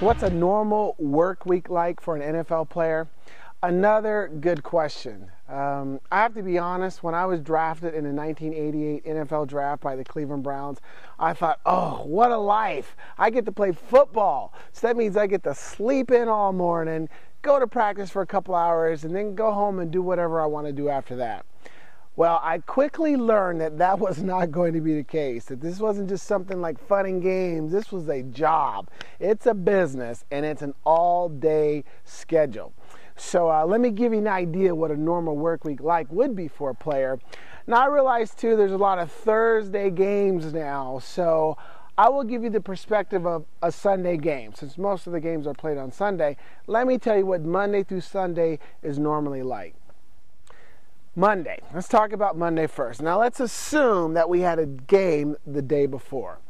So what's a normal work week like for an NFL player? Another good question. I have to be honest, when I was drafted in the 1988 NFL draft by the Cleveland Browns, I thought, oh, what a life. I get to play football. So that means I get to sleep in all morning, go to practice for a couple hours, and then go home and do whatever I want to do after that. Well, I quickly learned that that was not going to be the case, that this wasn't just something like fun and games. This was a job. It's a business, and it's an all-day schedule. So let me give you an idea what a normal work week like would be for a player. Now, I realize, too, there's a lot of Thursday games now, so I will give you the perspective of a Sunday game. Since most of the games are played on Sunday, let me tell you what Monday through Sunday is normally like. Monday. Let's talk about Monday first. Now, let's assume that we had a game the day before.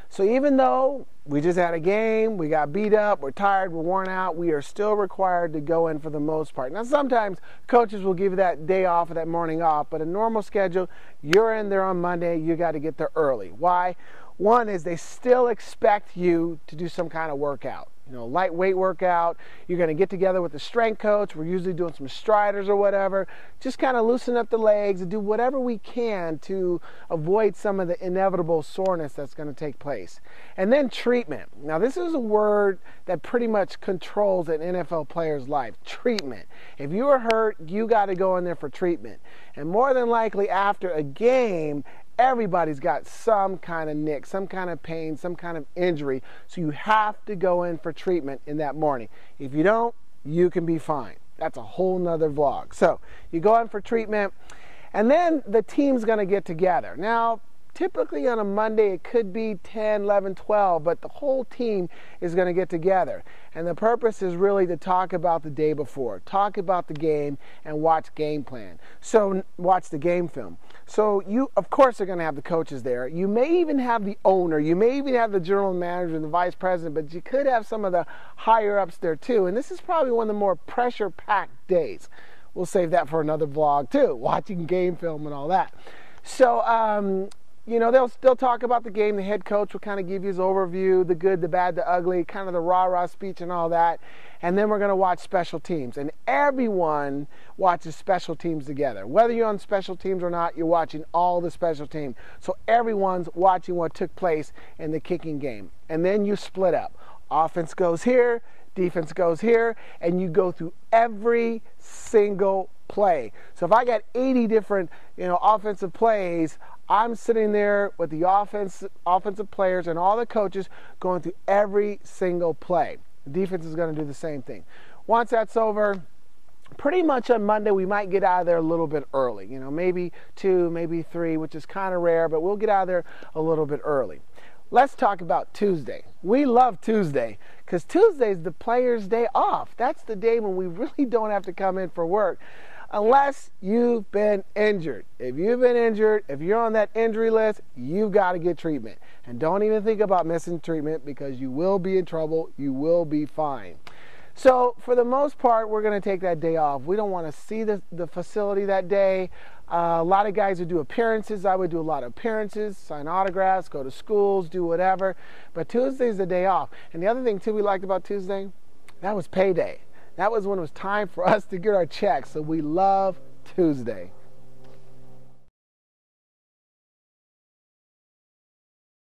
So even though we just had a game, we got beat up, we're tired, we're worn out, we are still required to go in for the most part. Now, sometimes coaches will give you that day off or that morning off, but a normal schedule, you're in there on Monday, you got to get there early. Why? One is they still expect you to do some kind of workout. Lightweight workout. You're going to get together with the strength coach. We're usually doing some striders or whatever. Just kind of loosen up the legs and do whatever we can to avoid some of the inevitable soreness that's going to take place. And then treatment. Now, this is a word that pretty much controls an NFL player's life. Treatment. If you are hurt, you got to go in there for treatment. And more than likely after a game, everybody's got some kind of nick, some kind of pain, some kind of injury. So you have to go in for treatment in that morning. If you don't, you can be fine. That's a whole nother vlog. So you go in for treatment, and then the team's going to get together. Now, typically on a Monday, it could be 10, 11, 12, but the whole team is going to get together. And the purpose is really to talk about the day before, talk about the game, and watch game plan. So watch the game film. So you, of course, are going to have the coaches there. You may even have the owner. You may even have the general manager and the vice president, but you could have some of the higher-ups there too. And this is probably one of the more pressure-packed days. We'll save that for another vlog too, watching game film and all that. So, they'll talk about the game. The head coach will kind of give you his overview, the good, the bad, the ugly, kind of the rah-rah speech and all that. And then we're going to watch special teams. And everyone watches special teams together. Whether you're on special teams or not, you're watching all the special teams. So everyone's watching what took place in the kicking game. And then you split up. Offense goes here, defense goes here, and you go through every single play. So if I got 80 different, offensive plays, I'm sitting there with the offensive players and all the coaches going through every single play. The defense is going to do the same thing. Once that's over, pretty much on Monday, we might get out of there a little bit early. Maybe 2, maybe 3, which is kind of rare, but we'll get out of there a little bit early. Let's talk about Tuesday. We love Tuesday because Tuesday is the player's day off. That's the day when we really don't have to come in for work unless you've been injured. If you've been injured, if you're on that injury list, you've got to get treatment. And don't even think about missing treatment because you will be in trouble. You will be fine. So for the most part, we're going to take that day off. We don't want to see the facility that day. A lot of guys would do appearances. I would do a lot of appearances, sign autographs, go to schools, do whatever. But Tuesday's the day off. And the other thing, too, we liked about Tuesday, that was payday. That was when it was time for us to get our checks. So we love Tuesday.